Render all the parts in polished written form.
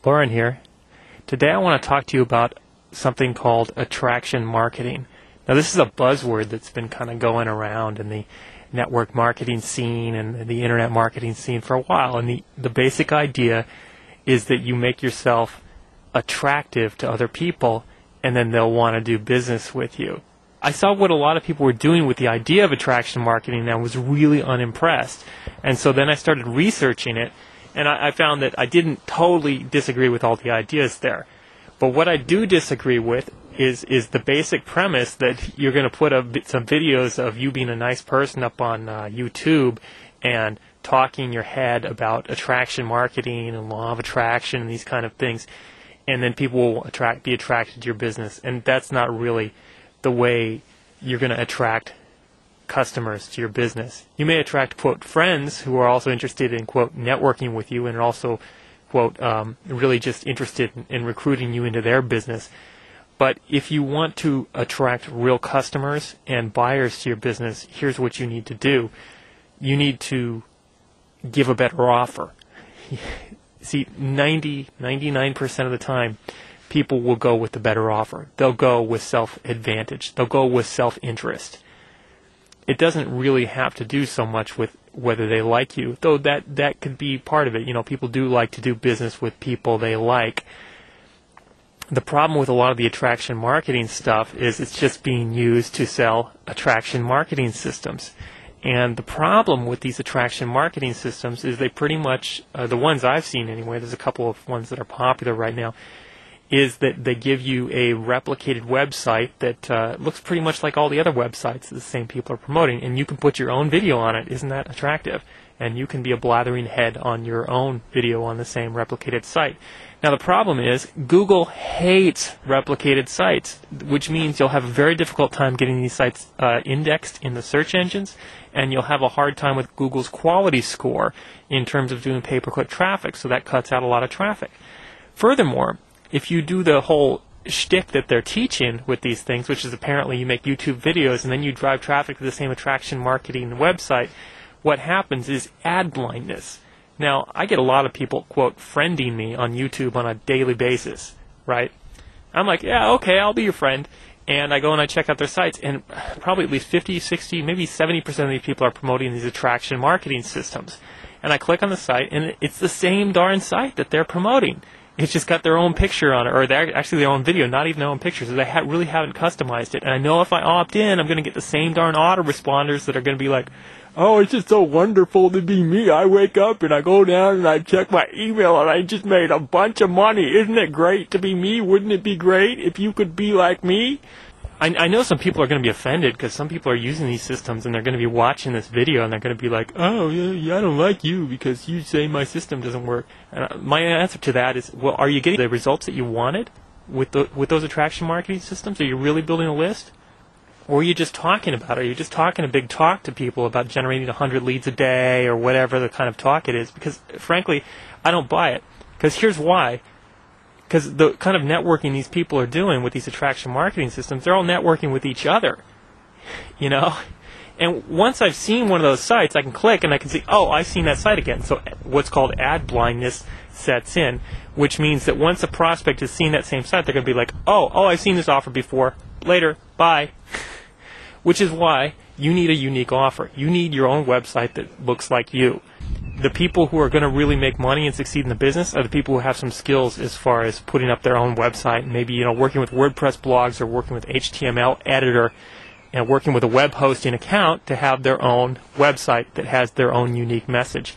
Lauren here. Today I want to talk to you about something called attraction marketing. Now this is a buzzword that's been kind of going around in the network marketing scene and the internet marketing scene for a while, and the basic idea is that you make yourself attractive to other people and then they'll want to do business with you. I saw what a lot of people were doing with the idea of attraction marketing and I was really unimpressed. And so then I started researching it, and I found that I didn't totally disagree with all the ideas there. But what I do disagree with is the basic premise that you're going to put some videos of you being a nice person up on YouTube and talking your head about attraction marketing and law of attraction and these kind of things, and then people will be attracted to your business. And that's not really the way you're going to attract customers to your business. You may attract, quote, friends who are also interested in, quote, networking with you and are also, quote, really just interested in recruiting you into their business. But if you want to attract real customers and buyers to your business, here's what you need to do. You need to give a better offer. See, 99% of the time, people will go with the better offer. They'll go with self-advantage. They'll go with self-interest. It doesn't really have to do so much with whether they like you, though that could be part of it. You know, people do like to do business with people they like. The problem with a lot of the attraction marketing stuff is it's just being used to sell attraction marketing systems. And the problem with these attraction marketing systems is they pretty much, the ones I've seen anyway, there's a couple of ones that are popular right now, is that they give you a replicated website that looks pretty much like all the other websites that the same people are promoting, and you can put your own video on it. Isn't that attractive? And you can be a blathering head on your own video on the same replicated site. Now the problem is Google hates replicated sites, which means you'll have a very difficult time getting these sites indexed in the search engines, and you'll have a hard time with Google's quality score in terms of doing pay-per-click traffic, so that cuts out a lot of traffic. Furthermore, if you do the whole shtick that they're teaching with these things, which is apparently you make YouTube videos and then you drive traffic to the same attraction marketing website, what happens is ad blindness. Now, I get a lot of people, quote, friending me on YouTube on a daily basis, right? I'm like, yeah, okay, I'll be your friend. And I go and I check out their sites, and probably at least 50, 60, maybe 70% of these people are promoting these attraction marketing systems. And I click on the site, and it's the same darn site that they're promoting. It's just got their own picture on it, or they're actually their own video, not even their own pictures. So they really haven't customized it. And I know if I opt in, I'm going to get the same darn autoresponders that are going to be like, oh, it's just so wonderful to be me. I wake up and I go down and I check my email and I just made a bunch of money. Isn't it great to be me? Wouldn't it be great if you could be like me? I know some people are going to be offended because some people are using these systems and they're going to be watching this video and they're going to be like, oh, yeah, I don't like you because you say my system doesn't work. And my answer to that is, well, are you getting the results that you wanted with those attraction marketing systems? Are you really building a list? Or are you just talking about it? Are you just talking a big talk to people about generating 100 leads a day or whatever the kind of talk it is? Because, frankly, I don't buy it. Because here's why. Because the kind of networking these people are doing with these attraction marketing systems, they're all networking with each other, you know? And once I've seen one of those sites, I can click and I can see, oh, I've seen that site again. So what's called ad blindness sets in, which means that once a prospect has seen that same site, they're going to be like, oh, I've seen this offer before. Later. Bye. Which is why you need a unique offer. You need your own website that looks like you. The people who are going to really make money and succeed in the business are the people who have some skills as far as putting up their own website, maybe, you know, working with WordPress blogs or working with HTML editor and working with a web hosting account to have their own website that has their own unique message.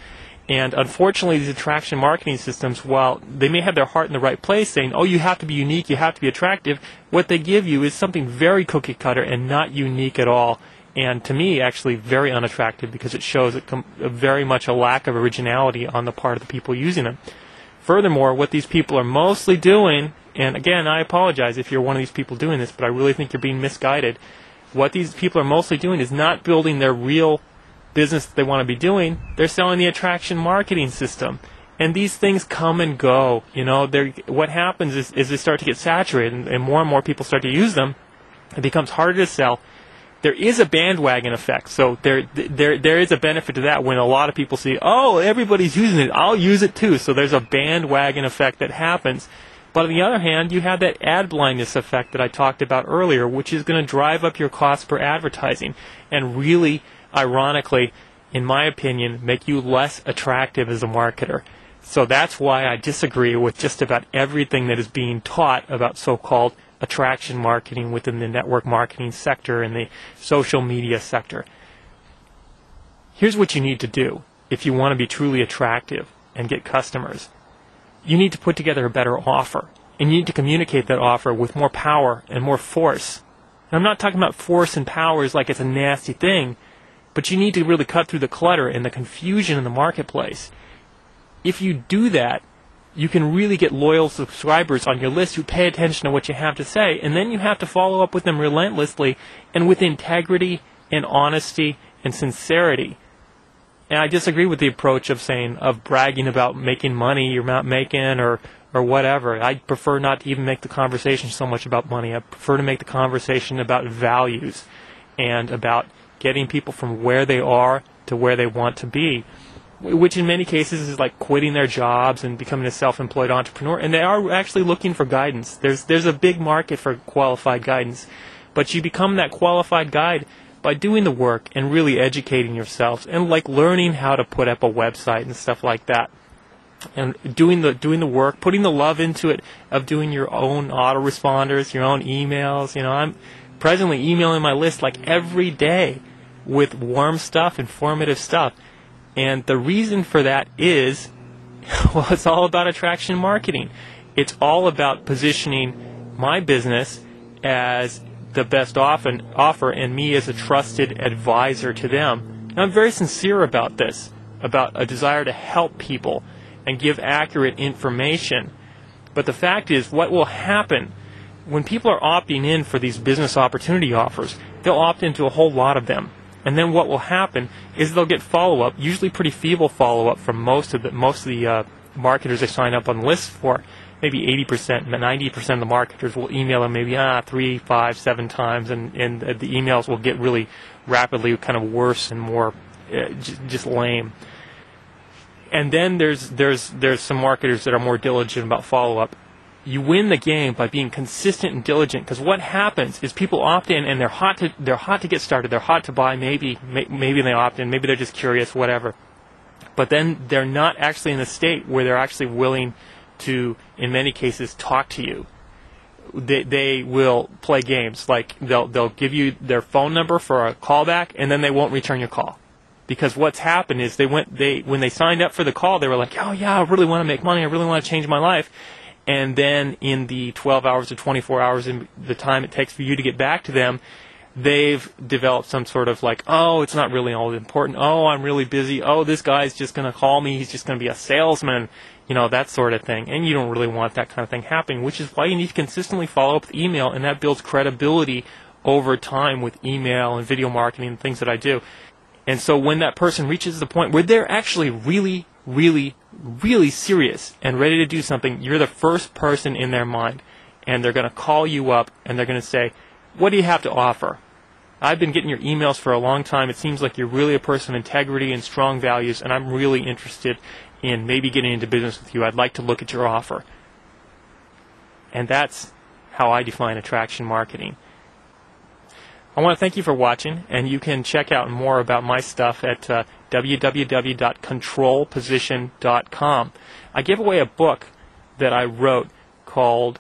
And unfortunately, these attraction marketing systems, while they may have their heart in the right place, saying, oh, you have to be unique, you have to be attractive, what they give you is something very cookie cutter and not unique at all. And to me, actually very unattractive because it shows very much a lack of originality on the part of the people using them. Furthermore, what these people are mostly doing, and again, I apologize if you're one of these people doing this, but I really think you're being misguided. What these people are mostly doing is not building their real business that they want to be doing. They're selling the attraction marketing system. And these things come and go. You know, what happens is they start to get saturated and more people start to use them. It becomes harder to sell. there is a bandwagon effect. So there is a benefit to that when a lot of people see, oh, everybody's using it, I'll use it too. So there's a bandwagon effect that happens. But on the other hand, you have that ad blindness effect that I talked about earlier, which is going to drive up your cost per advertising and really, ironically, in my opinion, make you less attractive as a marketer. So that's why I disagree with just about everything that is being taught about so-called attraction marketing within the network marketing sector and the social media sector. Here's what you need to do if you want to be truly attractive and get customers. You need to put together a better offer, and you need to communicate that offer with more power and more force. And I'm not talking about force and power as like it's a nasty thing, but you need to really cut through the clutter and the confusion in the marketplace. If you do that, you can really get loyal subscribers on your list who pay attention to what you have to say, and then you have to follow up with them relentlessly and with integrity and honesty and sincerity. And I disagree with the approach of bragging about making money you're not making or whatever. I prefer not to even make the conversation so much about money. I prefer to make the conversation about values and about getting people from where they are to where they want to be, which in many cases is like quitting their jobs and becoming a self-employed entrepreneur. And they are actually looking for guidance. There's a big market for qualified guidance. But you become that qualified guide by doing the work and really educating yourselves and like learning how to put up a website and stuff like that. And doing the work, putting the love into it of doing your own autoresponders, your own emails. I'm presently emailing my list like every day with warm stuff, informative stuff. And the reason for that is, well, it's all about attraction marketing. It's all about positioning my business as the best offer and me as a trusted advisor to them. And I'm very sincere about this, about a desire to help people and give accurate information. But the fact is, what will happen when people are opting in for these business opportunity offers, they'll opt into a whole lot of them. And then what will happen is they'll get follow-up, usually pretty feeble follow-up from most of the marketers they sign up on the list for. Maybe 80%, 90% of the marketers will email them maybe 3, 5, 7 times, and the emails will get really rapidly kind of worse and more just lame. And then there's some marketers that are more diligent about follow-up. You win the game by being consistent and diligent, because what happens is people opt in and they're hot to get started, they're hot to buy, maybe they opt in, maybe they're just curious, whatever. But then they're not actually in a state where they're actually willing to, in many cases, talk to you. They will play games, like they'll give you their phone number for a callback, and then they won't return your call. Because what's happened is when they signed up for the call, they were like, oh yeah, I really want to make money, I really want to change my life. And then in the 12 hours or 24 hours in the time it takes for you to get back to them, they've developed some sort of like, oh, it's not really all important. Oh, I'm really busy. Oh, this guy's just going to call me. He's just going to be a salesman, that sort of thing. And you don't really want that kind of thing happening, which is why you need to consistently follow up with email, and that builds credibility over time with email and video marketing and things that I do. And so when that person reaches the point where they're actually really, really, really serious and ready to do something, you're the first person in their mind. And they're going to call you up and they're going to say, what do you have to offer? I've been getting your emails for a long time. It seems like you're really a person of integrity and strong values, and I'm really interested in maybe getting into business with you. I'd like to look at your offer. And that's how I define attraction marketing. I want to thank you for watching, and you can check out more about my stuff at www.controlposition.com. I give away a book that I wrote called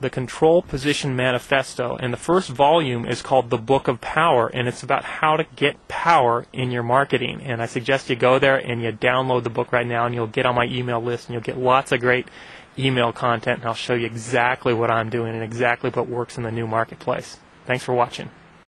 The Control Position Manifesto, and the first volume is called The Book of Power, and it's about how to get power in your marketing. And I suggest you go there and you download the book right now, and you'll get on my email list, and you'll get lots of great email content, and I'll show you exactly what I'm doing and exactly what works in the new marketplace. Thanks for watching.